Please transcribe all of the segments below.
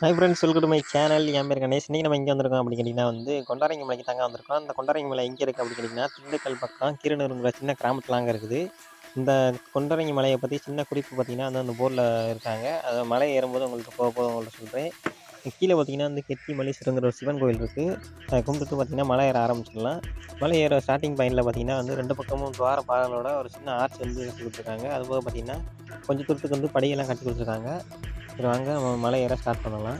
Hi friends, welcome to my channel. என் பேர் கணேஷ். இன்றைக்கி நம்ம எங்கே வந்திருக்கோம் அப்படின்னு கேட்டிங்கன்னா கொண்டாரங்கி மலைக்கு தாங்க வந்திருக்கோம். அந்த கொண்டாரங்கி மலை எங்கே இருக்குது அப்படின்னு கேட்டிங்கன்னா திண்டுக்கல் பக்கம் கீரனூருங்கிற சின்ன கிராமத்துலாங்க இருக்குது. இந்த கொண்டாரங்கி மலையை பற்றி சின்ன குறிப்பு பார்த்திங்கன்னா அந்த போர்டில் இருக்காங்க. அதை மலை ஏறும்போது உங்களுக்கு போக உங்கள்கிட்ட சொல்கிறேன். கீழே பார்த்திங்கன்னா கெட்டி மல்லீஸ்வரங்கிற ஒரு சிவன் கோயில் இருக்குது. அதை கும்பிட்டுட்டு பார்த்திங்கன்னா மலை ஏற ஆரம்பிச்சிடலாம். மலை ஏற ஸ்டார்டிங் பாயிண்டில் பார்த்திங்கன்னா ரெண்டு பக்கமும் துவார பாறைகளோட ஒரு சின்ன ஆர்ச் கட்டி கொடுத்துருக்காங்க. அதுபோக பார்த்திங்கன்னா கொஞ்சம் தூரத்துக்கு படியெல்லாம் கட்டி கொடுத்துருக்காங்க. சரி வாங்க நம்ம மலை ஏற ஸ்டார்ட் பண்ணலாம்.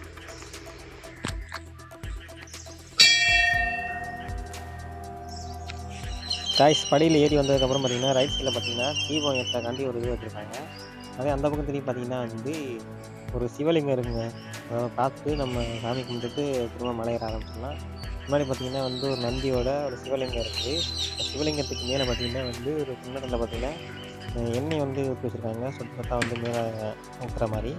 காய்ஸ் படியில் ஏறி வந்ததுக்கப்புறம் பார்த்திங்கன்னா ரைட் சைடில் பார்த்திங்கன்னா தீபம் ஏற்றக்காண்டி ஒரு இது வச்சுருக்காங்க. அதே அந்த பக்கம் திரும்பி பார்த்திங்கன்னா ஒரு சிவலிங்கம் இருக்குங்க. அதை பார்த்து நம்ம சாமி கும்பிட்டுட்டு திரும்ப மலை ஏற ஆரம்பிச்சிடலாம். முன்னாடி பார்த்திங்கன்னா ஒரு நந்தியோட ஒரு சிவலிங்கம் இருக்குது. சிவலிங்கத்துக்கு மேலே பார்த்திங்கன்னா ஒரு கிண்ணத்தில் பார்த்திங்கன்னா எண்ணெய் ஊற்றி வச்சுருக்காங்க. சொட்டு சொட்டாக மேலே ஊற்றுற மாதிரி.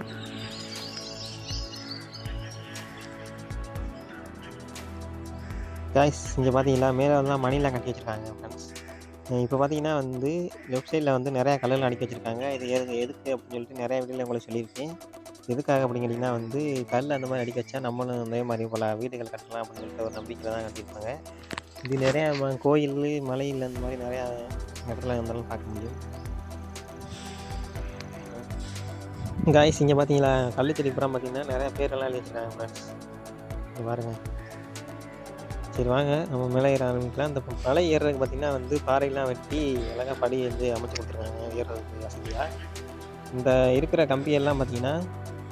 காய்ஸ் இங்கே பார்த்தீங்களா மேலே மணிலாம் கட்டி வச்சுருக்காங்க ஃப்ரெண்ட்ஸ். இப்போ பார்த்தீங்கன்னா லெஃப்ட் சைடில் நிறையா கல்லுலாம் அடுக்கி வச்சுருக்காங்க. இது எதுக்கு அப்படின்னு சொல்லிட்டு நிறையா வீடியோவில் உங்களுக்கு சொல்லியிருக்கேன். எதுக்காக அப்படின்னு கேட்டிங்கன்னா கல் அந்த மாதிரி அடிக்க வச்சா நம்மளும் அதே மாதிரி போல் வீடுகள் கட்டலாம் அப்படின்னு சொல்லிட்டு ஒரு நம்பிக்கையில் தான் கட்டியிருப்பாங்க. இது நிறையா கோயில் மலையில் அந்த மாதிரி நிறையா இடத்துல இருந்தாலும் பார்க்க முடியும். காய்ஸ் இங்கே பார்த்தீங்களா கல்லுச்செடி புறம் பார்த்தீங்கன்னா நிறையா பேரெல்லாம் எழுதி வச்சுருக்காங்க ஃப்ரெண்ட்ஸ். இது பாருங்கள். சரி வாங்க நம்ம மேலே ஏற ஆரம்பிக்கலாம். இந்த மலை ஏறுறதுக்கு பார்த்திங்கன்னா பாறையெல்லாம் வெட்டி அழகாக படி அமைச்சு கொடுத்துருக்காங்க ஏறுறதுக்கு வசதியாக. இந்த இருக்கிற கம்பியெல்லாம் பார்த்திங்கன்னா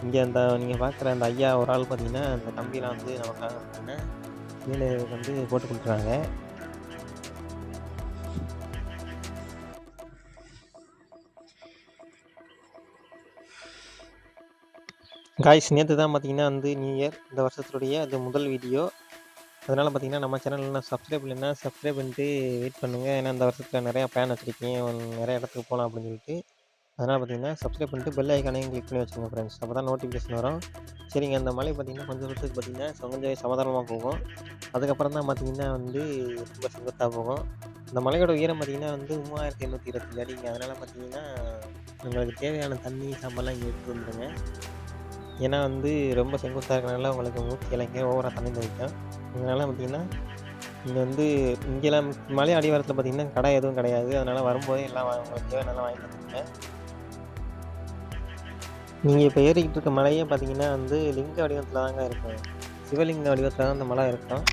இங்கே நீங்கள் பார்க்குற அந்த ஐயா ஒரு ஆள் பார்த்திங்கன்னா அந்த கம்பியெல்லாம் நமக்காக பார்த்திங்கன்னா கீழே போட்டு கொடுத்துருக்காங்க. காய்ஸ் நேற்று தான் பார்த்திங்கன்னா நியூ இயர் இந்த வருஷத்துடைய அது முதல் வீடியோ. அதனால் பார்த்திங்கன்னா நம்ம சேனலில் நான் சப்ஸ்கிரைப் இல்லைன்னா சப்ஸ்கிரைப் பண்ணிட்டு வெயிட் பண்ணுங்கள். ஏன்னா இந்த வருஷத்தில் நிறையா பிளான் வச்சுருக்கேன், நிறையா இடத்துக்கு போகலாம் அப்படின்னு சொல்லிட்டு. அதனால் பார்த்திங்கன்னா சப்ஸ்கிரைப் பண்ணிட்டு பெல் ஐக்கானையும் கிளிக் பண்ணி வச்சுக்கோங்க ஃப்ரெண்ட்ஸ். அப்போ தான் நோட்டிஃபிகேஷன் வரும். சரிங்க, அந்த மலை பார்த்திங்கன்னா கொஞ்சம் தூரத்துக்கு பார்த்திங்கன்னா கொஞ்சம் சமாதானமாக போகும். அதுக்கப்புறம் தான் பார்த்திங்கன்னா ரொம்ப செங்குத்தாக போகும். இந்த மலையோட உயரம் பார்த்திங்கன்னா 3827 அடிங்க. அதனால் பார்த்திங்கன்னா உங்களுக்கு தேவையான தண்ணி சாம்பார்லாம் இங்கே எடுத்து வந்துடுங்க. ஏன்னா ரொம்ப செங்குத்தாக இருக்கிறனால உங்களுக்கு மூச்சு இலைங்க ஓவராக தண்ணி வைக்கும். இதனால் பார்த்திங்கன்னா இங்கே இங்கெல்லாம் மலை அடிவாரத்தில் பார்த்திங்கன்னா கடை எதுவும் கிடையாது. அதனால் வரும்போதே எல்லாம் உங்களுக்கு தேவையான வாங்கிட்டு வந்துருங்க. நீங்கள் இப்போ ஏறிக்கிட்டு இருக்க மலையே பார்த்திங்கன்னா லிங்க வடிவத்தில் தாங்க இருக்கும். சிவலிங்க வடிவத்தில் தான் அந்த மலை இருக்கும்.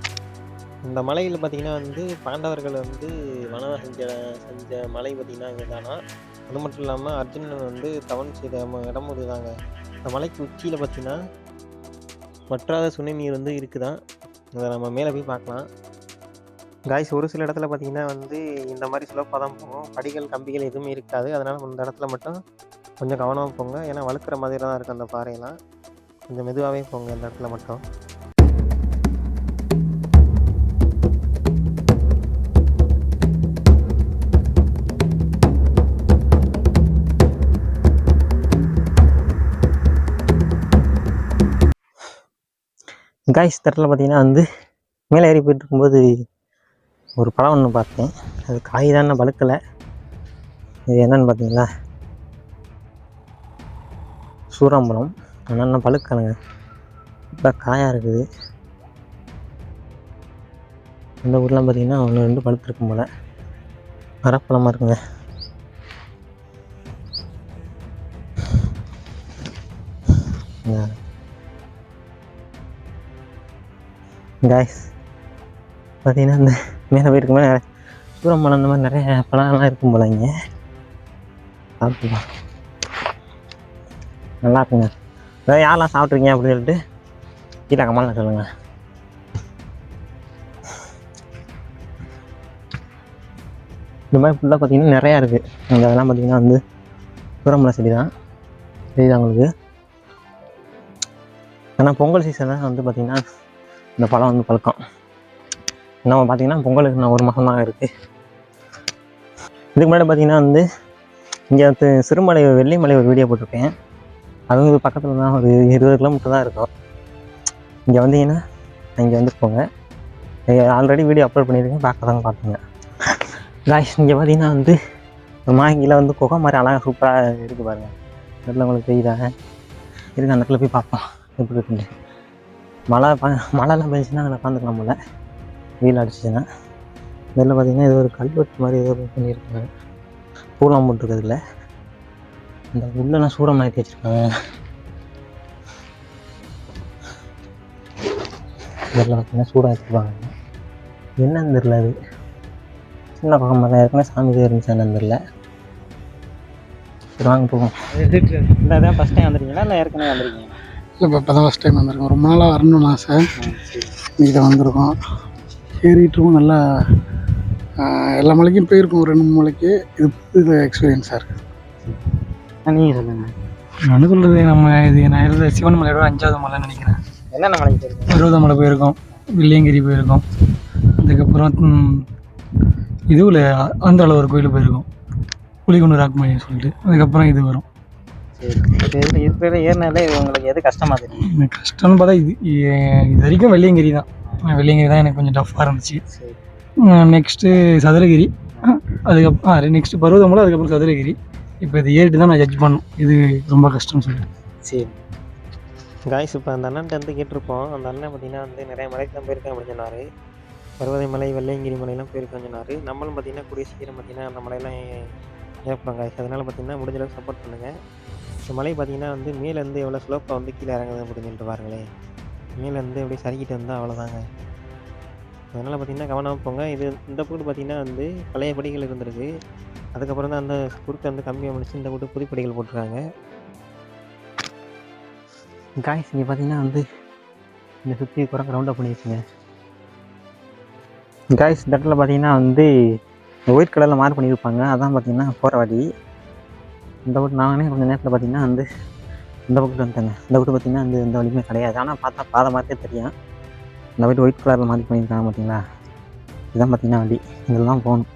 இந்த மலையில் பார்த்திங்கன்னா பாண்டவர்கள் வனவாசம் செஞ்ச மலை பார்த்திங்கன்னா இங்கே தானா. அது மட்டும் இல்லாமல் அர்ஜுனன் தவன் செய்த இடமும் இதுதாங்க. இந்த மலைக்கு உச்சியில் பார்த்திங்கன்னா வற்றாத சுனை நீர் இருக்குதான். அதை நம்ம மேலே போய் பார்க்கலாம். காய்ஸ் ஒரு சில இடத்துல பார்த்திங்கன்னா இந்த மாதிரி ஸ்லோப்பாக தான் போகும். படிகள் கம்பிகள் எதுவுமே இருக்காது. அதனால் இந்த இடத்துல மட்டும் கொஞ்சம் கவனமாக போங்க. ஏன்னா வழுக்கிற மாதிரி தான் இருக்குது அந்த பாறையெல்லாம். கொஞ்சம் மெதுவாகவே போங்க இந்த இடத்துல மட்டும். காய்ஸ் தட்டில் பார்த்திங்கன்னா மேலே ஏறி போயிட்டு இருக்கும்போது ஒரு பழம் ஒன்று பார்த்தேன். அது காய் தான் பழுக்கலை. இது என்னென்னு பார்த்தீங்களா, சூறாம்பழம். ஆனால் பழுக்கலைங்க, இப்போ காயாக இருக்குது. இந்த ஊர்லாம் பார்த்திங்கன்னா 1-2 பழுத்துருக்கும் போல். மரப்பழமாக இருக்குங்க. காய்ஸ் பார்த்தீங்கன்னா இந்த மேலே போயிருக்கும் போது சூரம்பழம் அந்த மாதிரி நிறைய பழம்லாம் இருக்கும் போல. இங்கே சாப்பிட்டுலாம் நல்லா இருக்குங்க. அதாவது யாரெல்லாம் சாப்பிட்ருக்கீங்க அப்படின்னு சொல்லிட்டு கீழே கமெண்ட்ல சொல்லுங்கள். இந்த மாதிரி ஃபுல்லாக பார்த்திங்கன்னா நிறையா இருக்குது. அந்த அதெல்லாம் பார்த்திங்கன்னா சூரம்பழம் செடி தான் தெரியுதா உங்களுக்கு. ஆனால் பொங்கல் சீசன் தான் பார்த்திங்கன்னா இந்த பழம் பழுக்கம். நம்ம பார்த்திங்கன்னா பொங்கலுக்கு நான் 1 மாதம் தான் இருக்குது. இதுக்கு முன்னாடி பார்த்திங்கன்னா இங்கே சிறுமலை வெள்ளிமலை ஒரு வீடியோ போட்டிருக்கேன். அதுவும் பக்கத்தில் தான் ஒரு 20 கிலோமீட்டர் தான் இருக்கும். இங்கே வந்தீங்கன்னா இங்கே போங்க. ஆல்ரெடி வீடியோ அப்லோட் பண்ணியிருக்கேன், பார்க்கறதாங்க பார்த்துங்க. காய்ஸ் இங்கே பார்த்திங்கன்னா ஒரு மாங்கியில் குகை மாதிரி அழகாக சூப்பராக இருக்குது பாருங்கள். இடத்துல உங்களுக்கு தெரியுதா? இருக்கு அந்த இடத்துல போய் பார்ப்போம் எப்படி இருக்குன்னு. மழைலாம் பெஞ்சுன்னா அங்கே உட்காந்துக்கலாம் போல், வெயில் அடிச்சிச்சுன்னா. இதில் பார்த்திங்கன்னா இது ஒரு கல்வெட்டு மாதிரி ஏதோ பண்ணியிருக்காங்க, பூலாம் போட்டிருக்கிறதுல. இந்த உள்ளெல்லாம் சூடம் மாற்றி வச்சுருக்காங்க. இதில் பார்த்திங்கன்னா சூடம் வச்சுருப்பாங்க, என்னன்னு தெரில. அது சின்ன பக்கம் மாதிரி ஏற்கனவே சாமி இருந்துச்சு, என்னன்னு தெரில. சரி வாங்க போவோம். இந்த இதான் ஃபஸ்ட் டைம் வந்துருக்கீங்களா இல்லை ஏற்கனவே வந்துருக்கீங்க? இல்லை, இப்போ தான் ஃபஸ்ட் டைம் வந்திருக்கோம். ரொம்ப நாளாக வரணும்னு ஆசை. இங்கே வந்திருக்கோம், ஏறிட்டுருவோம். நல்லா எல்லா மலைக்கும் போயிருக்கோம், ஒரு 2-3 மலைக்கு. இது எக்ஸ்பீரியன்ஸாக இருக்குது. நீங்கள் சொல்லுங்கள். நான் சொல்கிறது, நான் எழுத சிவன் மலையோட 5வது மலைன்னு நினைக்கிறேன். என்னென்ன மலைக்கு போயிருக்கீங்க? பருவதமலை போயிருக்கோம், வெள்ளியங்கிரி போயிருக்கோம். அதுக்கப்புறம் இதுவில் ஆந்திராவில் ஒரு கோயில் போயிருக்கோம், புலிகுண்டு ராக்மணின்னு சொல்லிட்டு. அதுக்கப்புறம் இது வரும். சரி, இருக்கிற ஏறினாலே உங்களுக்கு எது கஷ்டமாக தெரியும்? எனக்கு கஷ்டம்னு பார்த்தா இது வரைக்கும் வெள்ளியங்கிரி தான். வெள்ளியங்கிரி தான் எனக்கு கொஞ்சம் டஃப்பாக இருந்துச்சு. நெக்ஸ்ட்டு சதுரகிரி, அதுக்கப்புறம் நெக்ஸ்ட்டு பருவதமலை, அதுக்கப்புறம் சதுரகிரி. இப்போ இது ஏறிட்டு தான் நான் ஜட்ஜ் பண்ணணும் இது ரொம்ப கஷ்டம்னு சொல்லிட்டு. சரி காய்ஸ், இப்போ அந்த அண்ணன்ட்டு கேட்டிருப்போம். அந்த அண்ணன் பார்த்திங்கன்னா நிறைய மலைக்கு தான் போயிருக்கேன் அப்படின்னு சொன்னார். பருவத மலை, வெள்ளையங்கிரி மலையெல்லாம் போயிருக்கேன்னு சொன்னார். நம்மளும் பார்த்திங்கன்னா கூடிய சீக்கிரம் பார்த்திங்கன்னா அந்த மலையெல்லாம் ஏற்படும் காய்ஸ். அதனால் பார்த்திங்கன்னா முடிஞ்ச அளவுக்கு சப்போர்ட் பண்ணுங்கள். இந்த மலை பார்த்திங்கன்னா மேலேருந்து எவ்வளோ ஸ்லோப்பாக கீழே இறங்குது அப்படின்னு சொல்லிட்டு பாருங்களேன். மேலேருந்து அப்படியே சறுக்கிட்டு வந்தால் அவ்வளோதாங்க. அதனால் பார்த்திங்கன்னா கவனமாக போங்க. இந்த கூட்டு பார்த்திங்கன்னா பழைய படிகள் இருந்திருக்கு. அதுக்கப்புறம் தான் அந்த குறுக்க கம்மியாக முடிச்சு இந்த கூட்டு புதுப்படிகள் போட்டிருக்காங்க. காய்ஸ் இங்கே பார்த்தீங்கன்னா இந்த சுற்றி குறை ரவுண்டப் பண்ணி வச்சுங்க. காய்ஸ் இந்த இடத்துல பார்த்தீங்கன்னா ஒயிட் கலரில் மார்க் பண்ணியிருப்பாங்க, அதான் பார்த்தீங்கன்னா போகிற வழி. இந்த பக்கம் நானே கொஞ்சம் நேரத்தில் பார்த்தீங்கன்னா இந்த பக்கத்தில் வந்துட்டேங்க. இந்த பக்கம் பார்த்தீங்கன்னா இந்த வழியுமே கிடையாது, ஆனால் பார்த்தா பாதை மாதிரியே தெரியும். இந்த வழி ஒயிட் கலரில் மார்க் பண்ணியிருக்காங்க பார்த்தீங்களா, இதுதான் பார்த்தீங்கன்னா வழி, இதில் தான் போகணும்.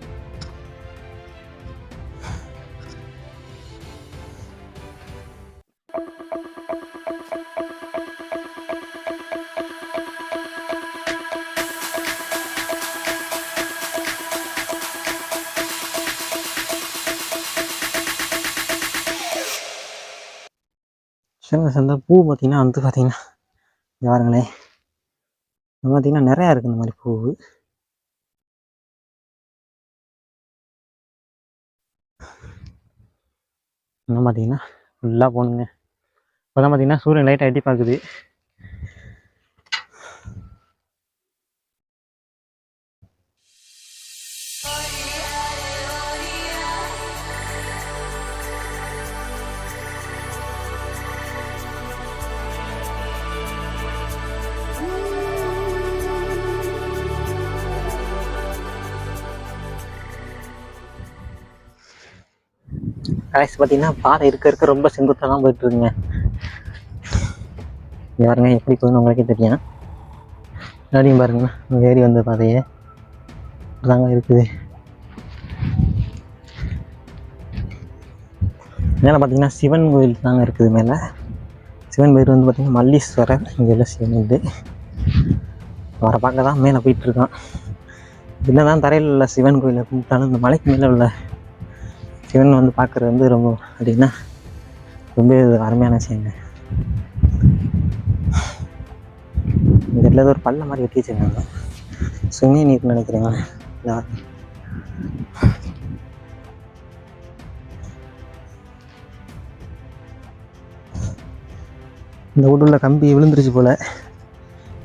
அந்த பூ பார்த்தீங்கன்னா பார்த்தீங்கன்னா பாருங்களேன், பார்த்தீங்கன்னா நிறையா இருக்குது இந்த மாதிரி பூ. இன்னும் பார்த்தீங்கன்னா ஃபுல்லாக போகணுங்க. இப்போ தான் பார்த்தீங்கன்னா சூரியன் லைட்டாக எட்டி பார்க்குது. கடைசி பார்த்தீங்கன்னா பாதை இருக்க ரொம்ப செங்குத்தாக தான் போயிட்டுருக்குங்க. பாருங்க எப்படி போகுதுன்னு உங்களுக்கே தெரியும். எல்லாரையும் பாருங்க, ஏறி வந்த பாதையே தாங்க இருக்குது. மேலே பார்த்தீங்கன்னா சிவன் கோயில் தாங்க இருக்குது. மேலே சிவன் கோயில் பார்த்தீங்கன்னா மல்லீஸ்வரர், இங்கே எல்லாம் சிவன் இது வர பார்க்க தான் மேலே போயிட்டுருக்கான். என்ன தான் தரையில் உள்ள சிவன் கோயிலை கும்பிட்டாலும் இந்த மலைக்கு மேலே உள்ள சிவன் பார்க்குறது ரொம்ப அப்படின்னா ரொம்ப அருமையான விஷயங்க. இந்த இடத்துல ஒரு பள்ளம் மாதிரி வெட்டி வச்சுருக்காங்க, சுண்ணி நீர்னு நினைக்கிறேங்க. இந்த வீட்டுள்ள கம்பி விழுந்துருச்சு போல்,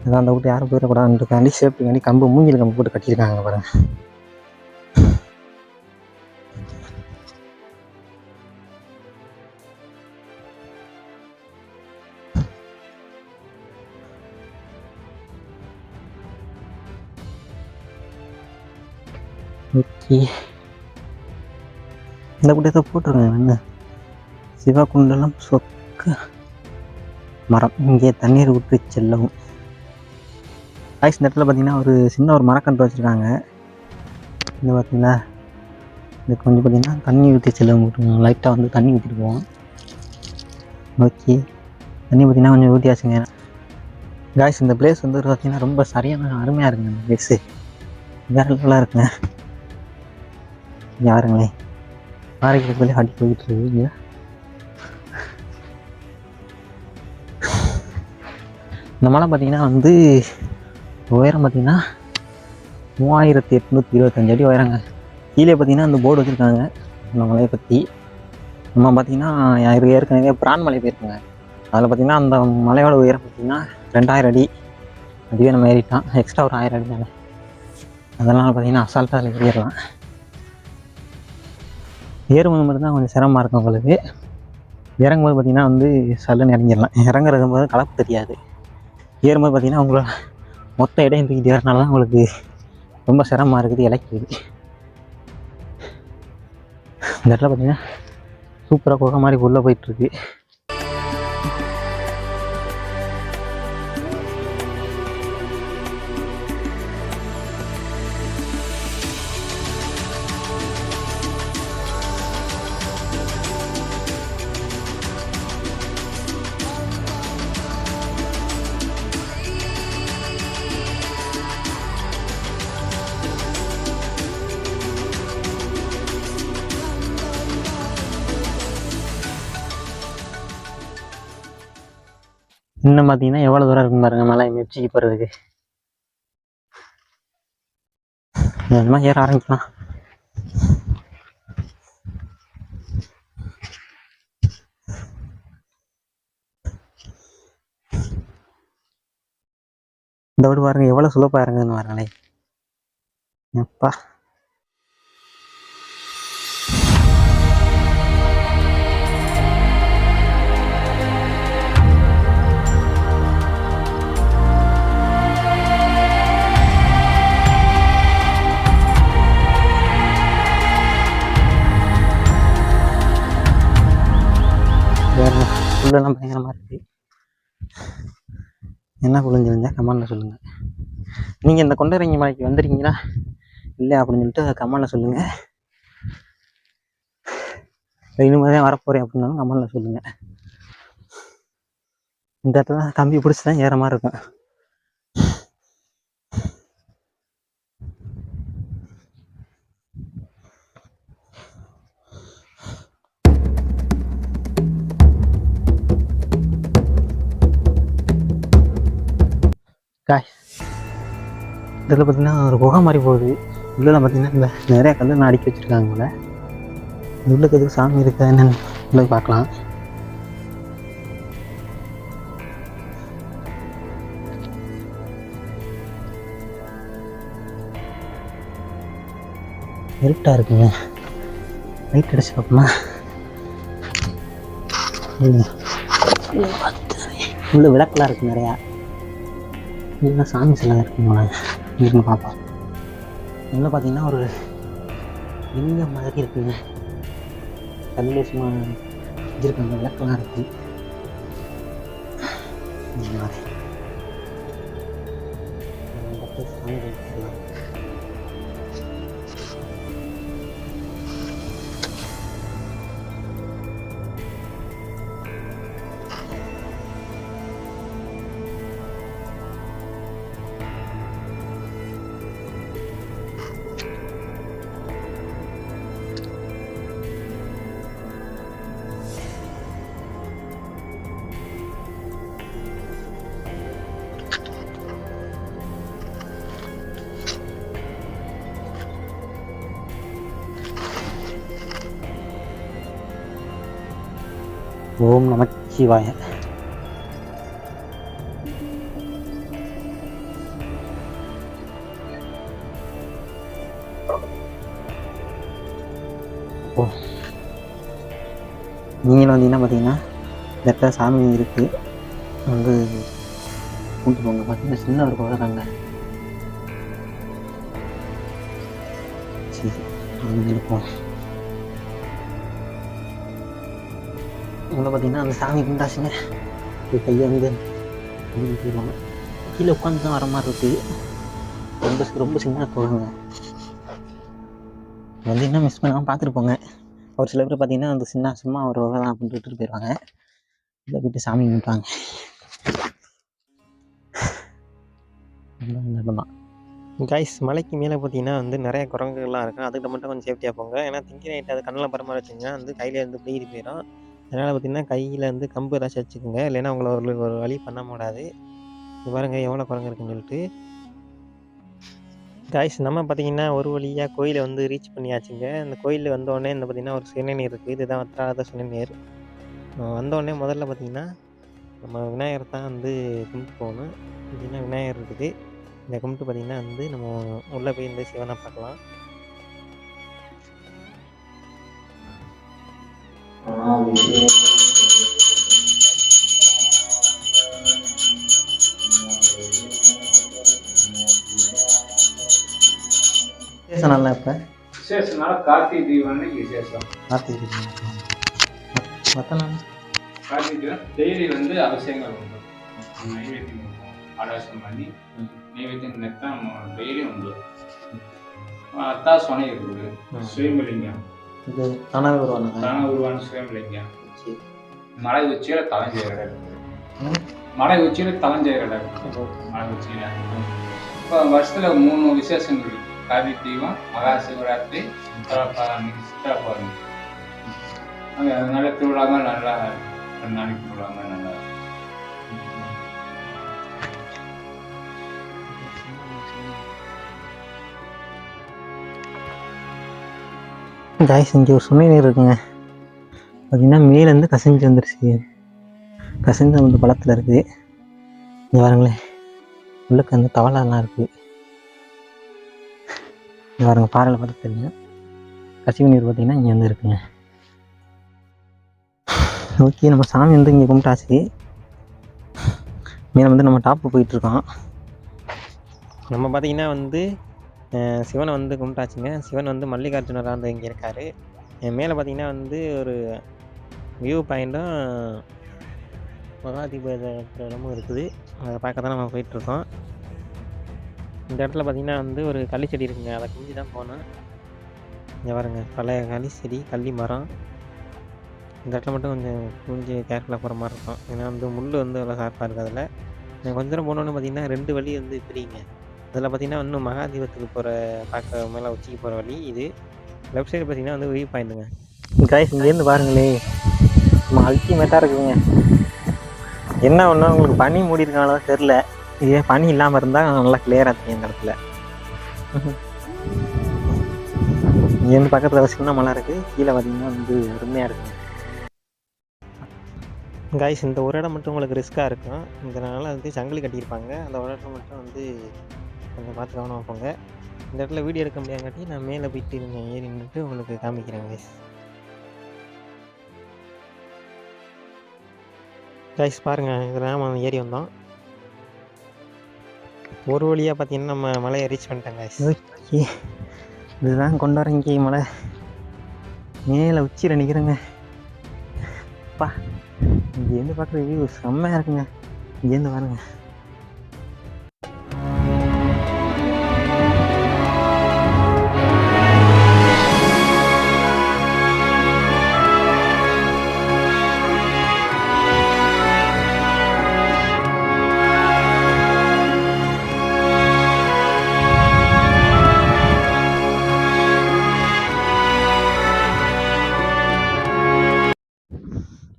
அதான் அந்த வீட்டு யாரும் போயிடக்கூடாதுன்றக்காண்டி சேஃப்டிக்காண்டி கம்பு மூங்கில் கம்பு போட்டு கட்டியிருக்காங்க பாருங்க. ஓகே, இந்த கூட்டத்தை போட்டுருங்க. என்ன சிவகுண்டலம் சொக்க மரம், இங்கே தண்ணீர் ஊற்றி செல்லவும். காய்ஸ் இந்த இடத்துல பார்த்தீங்கன்னா ஒரு சின்ன ஒரு மரக்கன்று வச்சுருக்காங்க. இது பார்த்தீங்களா, இதுக்கு பார்த்தீங்கன்னா தண்ணி ஊற்றி செல்லவும் விட்டுருவோம். லைட்டாக தண்ணி ஊற்றிட்டு போவோம். ஓகே, தண்ணி பார்த்தீங்கன்னா கொஞ்சம் ஊற்றியாச்சுங்க. காய்ஸ் இந்த பிளேஸ் பார்த்தீங்கன்னா ரொம்ப சரியான அருமையாக இருக்குங்க. இந்த பிளேஸு வேறு லெவலாக இருக்குங்க. யாருங்களேன் ஆரோக்கியத்துக்கு போய் அடி போயிட்டு இருக்கு. இந்த மலை பார்த்திங்கன்னா வந்து உயரம் பார்த்திங்கன்னா 3825 அடி உயரங்க. கீழே பார்த்திங்கன்னா அந்த போர்டு வச்சுருக்காங்க அந்த மலையை பற்றி. நம்ம பார்த்திங்கன்னா ஏற்கனவே பிரான் மலை போயிருக்கோங்க. அதில் பார்த்திங்கன்னா அந்த மலையோட உயரம் பார்த்திங்கன்னா 2000 அடி. அதுவே நம்ம ஏறிட்டோம், எக்ஸ்ட்ரா ஒரு 1000 அடி தானே. அதனால் பார்த்திங்கன்னா அசால்ட்டாக அதில் ஏறிடலாம். ஏறும்போது மட்டும்தான் கொஞ்சம் சிரமமாக இருக்கும் உங்களுக்கு. இறங்கும்போது பார்த்திங்கன்னா வந்து சல்லுன்னு இறங்கிடலாம். இறங்குறது போது கலப்பு தெரியாது. ஏறும்போது பார்த்திங்கன்னா உங்களை மொத்த இடையும் தூக்கிட்டு ஏறனால தான் உங்களுக்கு ரொம்ப சிரமமாக இருக்குது, இலக்கிது. இந்த இடத்துல பார்த்திங்கன்னா சூப்பராக குகை மாதிரி உள்ளே போயிட்டுருக்கு. இன்னும் பார்த்தீங்கன்னா எவ்வளோ தூரம் இருக்கும் பாருங்க மலை உச்சிக்கு போகிறதுக்கு. கொஞ்சமாக ஏற ஆரம்பிக்கலாம். இந்த விட பாருங்க எவ்வளோ சுலப்பாக இறங்குதுன்னு வரங்களே. எப்பா புல்லெல்லாம் பயங்கரமாக இருக்குது. என்ன புரிஞ்சுருந்தா கமெண்டில் சொல்லுங்கள். நீங்கள் இந்த கொண்டரங்கி மலைக்கு வந்துருக்கீங்களா இல்லை அப்படின்னு சொல்லிட்டு கமெண்டில் சொல்லுங்கள். இனிமேல் தான் வரப்போகிறேன் அப்படின்னாலும் கமெண்டில் சொல்லுங்கள். இந்த இடத்துல கம்பி பிடிச்சி தான் ஏற மாதிரி இருக்கும். இதில் பார்த்தீங்கன்னா ஒரு குகை மாதிரி போகுது. உள்ளே பார்த்தீங்கன்னா இந்த நிறையா கல் அடுக்கி வச்சுருக்காங்க. உள்ள உள்ளுக்கு எதுக்கு சாமி இருக்கா என்னன்னு உள்ள பார்க்கலாம். இருட்டாக இருக்குங்க, லைட் அடிச்சு பார்ப்போமா. உள்ள விளக்கெல்லாம் இருக்குது நிறையா. இல்லைன்னா சாமி சிலை இருக்குங்களா இருக்குன்னு பார்ப்போம். உள்ள பார்த்தீங்கன்னா ஒரு லிங்கம் மாதிரி இருக்குங்க. கல் சும்மா வச்சுருக்காங்க, விளக்கெல்லாம் இருக்குது. சாமி வச்சுக்கலாம். ஓம் நமச்சிவாய. நீங்களும் வந்தீங்கன்னா பார்த்தீங்கன்னா இந்த இடத்துல சாமி இருக்குது, வந்து கூட்டு போங்க. பார்த்தீங்கன்னா சின்ன ஒரு குகை தாங்க. சரி அங்கே இருப்போம். உங்களை பார்த்தீங்கன்னா அந்த சாமி குண்டாச்சுங்க கையை வந்து போயிடுவாங்க. கீழே உட்காந்து தான் வர மாதிரி இருக்குது. ரொம்ப சின்ன குகைங்க. வந்து என்ன மிஸ் பண்ணாமல் பார்த்துட்டு போங்க. ஒரு சில பேர் பார்த்தீங்கன்னா அந்த சும்மா ஒரு வகை தான் அப்படின்னு விட்டுட்டு போயிடுவாங்க. இல்லை போய்ட்டு சாமி கும்பிட்டாங்க. கைஸ், மலைக்கு மேலே பார்த்தீங்கன்னா வந்து நிறைய குரங்குகள்லாம் இருக்கும். அதுக்கிட்ட மட்டும் கொஞ்சம் சேஃப்டியாக போங்க. ஏன்னா திங்கி நைட்டு அது கண்ணில் பரமாற வச்சிங்கன்னா வந்து கையில் இருந்து பிடிக்கிட்டு போயிடும். அதனால் பார்த்தீங்கன்னா கையில் வந்து கம்பு ஏதாச்சும் வச்சுக்கோங்க, இல்லைன்னா உங்களை ஒரு வழி பண்ண முடியாது. பாருங்கள் எவ்வளோ குரங்கு இருக்குன்னு சொல்லிட்டு. காய்ஸ் நம்ம பார்த்தீங்கன்னா ஒரு வழியாக கோயிலை வந்து ரீச் பண்ணியாச்சுங்க. இந்த கோயில் வந்தோடனே இந்த பார்த்திங்கன்னா ஒரு சிறுநீர் இருக்குது. இதுதான் வற்றாத சிறுநீர். வந்தோடனே முதல்ல பார்த்திங்கன்னா நம்ம விநாயகர் தான் வந்து கும்பிட்டு போகணும். பார்த்திங்கன்னா விநாயகர் இருக்குது. இந்த கும்பிட்டு பார்த்திங்கன்னா வந்து நம்ம உள்ளே போய் இந்த சிவனை பார்க்கலாம். விசேஷம் நல்லா இப்போ விசேஷனால கார்த்திகை தீபம் விசேஷம். கார்த்திகை தீபம் மற்ற நாள் கார்த்திகை தீபம் டெய்லி வந்து அபிஷேகங்கள் உண்டு. நைவேத்தியம் ஆலோசனை பண்ணி நைவேத்தியம் நெத்தான் டெய்லி உண்டு. அத்தா சொனை இருக்குது. சுயம்பலிங்கம் இது தானாக வருவாங்க. தானாக உருவான சுயம்பலிங்கம். மலை உச்சியில தலைஞ்செய்கிற இடம் இருக்குது. மலை உச்சியில தலைஞ்செய்கிற இடம் இருக்குது. மலை உச்சியில இப்போ வருஷத்துல 3 விசேஷங்கள் இருக்கு. கார்த்திகை தீபம், மகா சிவராத்திரி, சித்ரா பௌர்ணமி. அதனால திருவிழாமல் நல்லா 2 நாளைக்கு திருவிழாமல் நல்லா காய்ஸ் இங்கே ஒரு சுமை நீர் இருக்குங்க. பார்த்தீங்கன்னா மேலேருந்து கசிஞ்சு வந்துருச்சு. கசிஞ்சு வந்து பழத்தில் இருக்குது. இங்கே பாருங்களேன், உள்ளுக்கு அந்த தவளைலாம் இருக்குது. இங்கே பாருங்கள், பாறையில் பார்த்து தெரியும். கசிவு நீர் பார்த்தீங்கன்னா இங்கே வந்து இருக்குங்க. ஓகே, நம்ம சாமி வந்து இங்கே கும்பிட்டாச்சு. மேலே வந்து நம்ம டாப்பு போயிட்டுருக்கோம். நம்ம பார்த்திங்கன்னா வந்து சிவனை வந்து கும்பிட்டாச்சுங்க. சிவன் வந்து மல்லிகார்ஜுனராக வந்து இங்கே இருக்கார். மேலே பார்த்திங்கன்னா வந்து ஒரு வியூ பாயிண்ட்டும் மகாதீப இடமும் இருக்குது. அதை பார்க்க தான் நம்ம போயிட்டுருக்கோம். இந்த இடத்துல பார்த்திங்கன்னா வந்து ஒரு கள்ளி செடி இருக்குங்க. அதை குஞ்சு தான் போனோம். இங்கே பாருங்க, பழைய களி செடி, கள்ளி மரம். இந்த இடத்துல மட்டும் கொஞ்சம் கேர்ஃபுல்லாக போகிற மாதிரி இருக்கும். ஏன்னா வந்து முள் வந்து அவ்வளோ ஷார்ப்பாக இருக்குது. அதில் கொஞ்ச நேரம் போனோன்னு பார்த்திங்கன்னா 2 வழி வந்து பிரியுங்க. அதில் பார்த்திங்கன்னா இன்னும் மகாதீபத்துக்கு போகிற பார்க்க மேலே உச்சிக்கு போகிற வழி இது. லெஃப்ட் சைடு பார்த்திங்கன்னா வந்து வியூ பாயிண்ட்டுங்க. காய்ஸ் இங்கேருந்து பாருங்களே, நம்ம அல்டிமேட்டாக இருக்குதுங்க. என்ன ஒன்று உங்களுக்கு பனி மூடி இருக்காங்களோ தெரில. இதே பனி இல்லாமல் இருந்தால் நல்லா கிளியராக இருக்கும் இந்த இடத்துல. இங்கேருந்து பக்கத்தில் சின்ன மலை இருக்குது. கீழே பார்த்திங்கன்னா வந்து அருமையாக இருக்குங்க. காய்ஸ் இந்த ஒரு இடம் மட்டும் உங்களுக்கு ரிஸ்க்காக இருக்கும். இதனால் வந்து சங்கிலி கட்டியிருப்பாங்க. அந்த ஒரு இடத்துல மட்டும் வந்து கொஞ்சம் பார்த்து கவனமாக போங்க. இந்த இடத்துல வீடியோ எடுக்க முடியாங்காட்டி நான் மேலே போயிட்டு ஏறி நின்றுட்டு உங்களுக்கு காமிக்கிறேன் காய்ஸ். காய்ஸ் பாருங்கள், இதில் நம்ம ஏறி வந்தோம். ஒரு வழியாக பார்த்தீங்கன்னா நம்ம மலையை ரீச் பண்ணிட்டோம் காய்ஸ். ஓகே, இதுதான் கொண்டாரங்கி மலை. மேலே உச்சியில் நிற்கிறேங்க. அப்பா, இங்கேருந்து பார்க்குற வியூ செம்மையாக இருக்குங்க. இங்கேருந்து பாருங்க.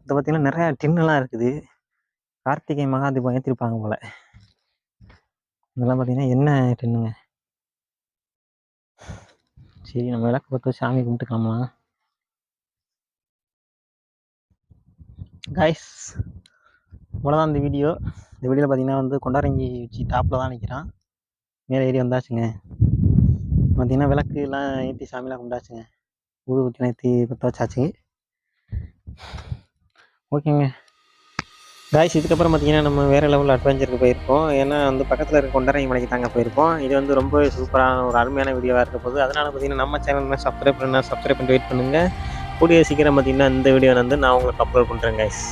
இதை பார்த்தீங்கன்னா நிறையா டின்னெல்லாம் இருக்குது. கார்த்திகை மகாதீபம் ஏற்றிருப்பாங்க போல். இதெல்லாம் பார்த்தீங்கன்னா என்ன டின்னுங்க. சரி, நம்ம விளக்கு பார்த்து சாமி கும்பிட்டுக்கலாமா? காய்ஸ் இவ்வளோதான் இந்த வீடியோ. இந்த வீடியோவில் பார்த்தீங்கன்னா வந்து கொண்டாரங்கி உச்சி டாப்பில் தான் நிற்கிறான். மேலே ஏறி வந்தாச்சுங்க. பார்த்தீங்கன்னா விளக்கு எல்லாம் ஏற்றி சாமிலாம் கும்பிட்டாச்சுங்க. ஊதுபத்திலாம் ஏற்றி பற்ற வச்சாச்சு. ஓகேங்க காய்ஸ், இதுக்கப்புறம் பார்த்தீங்கன்னா நம்ம வேறு லெவலில் அட்வென்ச்சருக்கு போயிருக்கோம். ஏன்னா வந்து பக்கத்தில் இருக்க கொண்டாரங்கி மலைக்கு தாங்க போயிருக்கோம். இது வந்து ரொம்ப சூப்பரான ஒரு அருமையான வீடியோவாக இருக்க போகுது. அதனால் பார்த்தீங்கன்னா நம்ம சேனலில் சப்ஸ்கிரைப் பண்ணி வெயிட் பண்ணுங்கள். கூடிய சீக்கிரம் பார்த்தீங்கன்னா இந்த வீடியோ வந்து நான் உங்களுக்கு அப்லோட் பண்ணுறேன் காய்ஸ்.